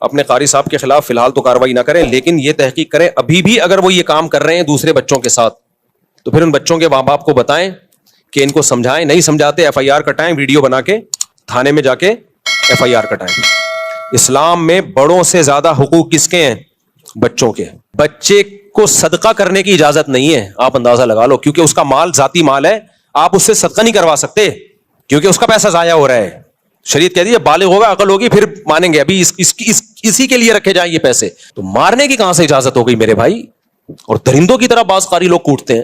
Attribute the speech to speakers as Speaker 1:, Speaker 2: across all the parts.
Speaker 1: اپنے قاری صاحب کے خلاف فی الحال تو کاروائی نہ کریں، لیکن یہ تحقیق کریں ابھی بھی اگر وہ یہ کام کر رہے ہیں دوسرے بچوں کے ساتھ تو پھر ان بچوں کے ماں باپ کو بتائیں کہ ان کو سمجھائیں، نہیں سمجھاتے ایف آئی آر کٹائیں، ویڈیو بنا کے تھانے میں جا کے ایف آئی آر کٹائیں۔ اسلام میں بڑوں سے زیادہ حقوق کس کے ہیں؟ بچوں کے۔ بچے کو صدقہ کرنے کی اجازت نہیں ہے، آپ اندازہ لگا لو، کیونکہ اس کا مال ذاتی مال ہے، آپ اس سے صدقہ نہیں کروا سکتے کیونکہ اس کا پیسہ ضائع ہو رہا ہے۔ شریعت کہتی ہے بالغ ہوگا، عقل ہوگی پھر مانیں گے، ابھی اسی کے لیے رکھے جائیں یہ پیسے۔ تو مارنے کی کہاں سے اجازت ہو گئی میرے بھائی؟ اور درندوں کی طرح بعض قاری لوگ کوٹتے ہیں۔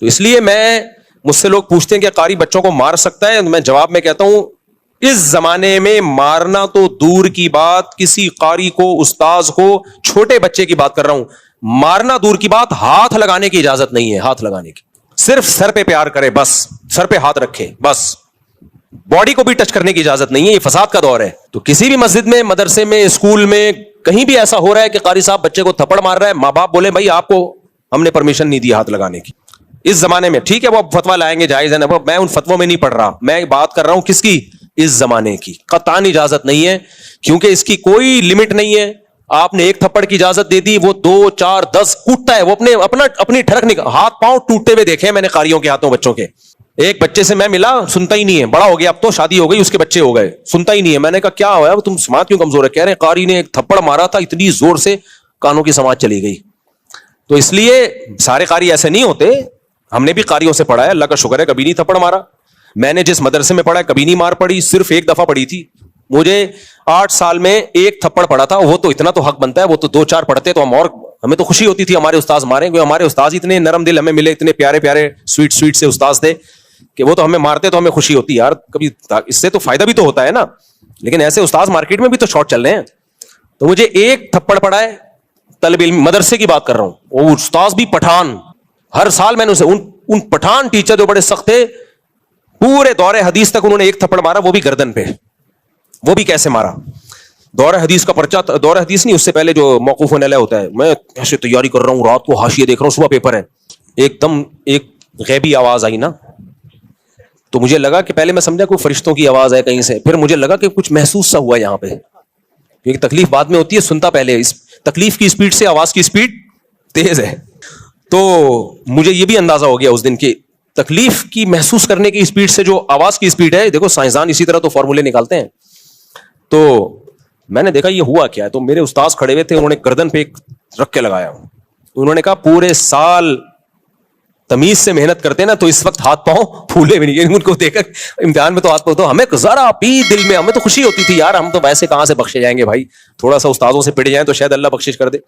Speaker 1: تو اس لیے مجھ سے لوگ پوچھتے ہیں کہ قاری بچوں کو مار سکتا ہے؟ میں جواب میں کہتا ہوں اس زمانے میں مارنا تو دور کی بات، کسی قاری کو، استاذ کو، چھوٹے بچے کی بات کر رہا ہوں، مارنا دور کی بات، ہاتھ لگانے کی اجازت نہیں ہے۔ ہاتھ لگانے کی صرف سر پہ پیار کرے، بس سر پہ ہاتھ رکھے بس، باڈی کو بھی ٹچ کرنے کی اجازت نہیں ہے۔ یہ فساد کا دور ہے۔ تو کسی بھی مسجد میں، مدرسے میں، اسکول میں، کہیں بھی ایسا ہو رہا ہے کہ قاری صاحب بچے کو تھپڑ مار رہا ہے، ماں باپ بولے بھائی آپ کو ہم نے پرمیشن نہیں دی ہاتھ لگانے کی۔ اس زمانے میں ٹھیک ہے وہ فتویٰ لائیں گے، جائز ہے نا، میں ان فتووں میں نہیں پڑھ رہا، میں بات کر رہا ہوں کس کی؟ اس زمانے کی۔ قطعاً اجازت نہیں ہے، کیونکہ اس کی کوئی لمٹ نہیں ہے۔ آپ نے ایک تھپڑ کی اجازت دے دی، وہ 2 4 10 کوٹتا ہے، وہ اپنی ٹھڑک نکال، ہاتھ پاؤں ٹوٹتے ہوئے دیکھے میں نے قاریوں کے ہاتھوں بچوں کے۔ ایک بچے سے میں ملا، سنتا ہی نہیں ہے، بڑا ہو گیا اب تو، شادی ہو گئی، اس کے بچے ہو گئے، سنتا ہی نہیں ہے۔ میں نے کہا کیا ہوا تم سماعت کیوں کمزور ہے؟ کہہ رہے قاری نے ایک تھپڑ مارا تھا اتنی زور سے کانوں کی سماعت چلی گئی۔ تو اس لیے سارے قاری ایسے نہیں ہوتے، ہم نے بھی قاریوں سے پڑھا ہے، اللہ کا شکر ہے کبھی نہیں تھپڑ مارا۔ میں نے جس مدرسے میں پڑھا ہے کبھی نہیں مار پڑی، صرف ایک دفعہ پڑی تھی۔ مجھے 8 سال میں ایک تھپڑ پڑا تھا، وہ تو اتنا تو حق بنتا ہے، وہ تو 2 4 پڑھتے تو ہمیں تو خوشی ہوتی تھی ہمارے استاذ مارے، کیونکہ ہمارے استاذ اتنے نرم دل ہمیں ملے، اتنے پیارے پیارے سویٹ سے استاذ تھے کہ وہ تو ہمیں مارتے تو ہمیں خوشی ہوتی یار، کبھی اس سے تو فائدہ بھی تو ہوتا ہے نا۔ لیکن ایسے استاذ مارکیٹ میں بھی تو شارٹ چل رہے ہیں۔ تو مجھے ایک تھپڑ پڑا ہے، طالب علم مدرسے کی بات کر رہا ہوں، وہ استاذ بھی پٹھان، ہر سال میں نے ان پٹھان ٹیچر جو بڑے سخت تھے، پورے دور حدیث تک انہوں نے ایک تھپڑ مارا، وہ بھی گردن پہ۔ وہ بھی کیسے مارا؟ دور حدیث کا پرچہ، دور حدیث نہیں، اس سے پہلے جو موقوف علیہ ہوتا ہے، میں کیسے تیاری کر رہا ہوں، رات کو حاشیے دیکھ رہا ہوں، صبح پیپر ہے، ایک دم ایک غیبی آواز آئی نا، تو مجھے لگا کہ پہلے میں سمجھا کوئی فرشتوں کی آواز ہے کہیں سے، پھر مجھے لگا کہ کچھ محسوس سا ہوا یہاں پہ، کیونکہ تکلیف بعد میں ہوتی ہے، سنتا پہلے، اس تکلیف کی سپیڈ سے آواز کی سپیڈ تیز ہے۔ تو مجھے یہ بھی اندازہ ہو گیا اس دن کی تکلیف کی محسوس کرنے کی سپیڈ سے جو آواز کی سپیڈ ہے، دیکھو سائنسدان اسی طرح تو فارمولے نکالتے ہیں۔ تو میں نے دیکھا یہ ہوا کیا ہے، تو میرے استاذ کھڑے ہوئے تھے، انہوں نے گردن پہ رکھ کے لگایا، انہوں نے کہا پورے سال تمیز سے محنت کرتے نا تو اس وقت ہاتھ پاؤں پھولے بھی نہیں، ان کو دیکھ کر امتحان میں تو ہاتھ پاؤں، تو ہمیں ذرا بھی دل میں ہمیں تو خوشی ہوتی تھی یار، ہم تو ویسے کہاں سے بخشے جائیں گے بھائی، تھوڑا سا استاذوں سے پڑ جائیں تو شاید اللہ بخشش کر دے۔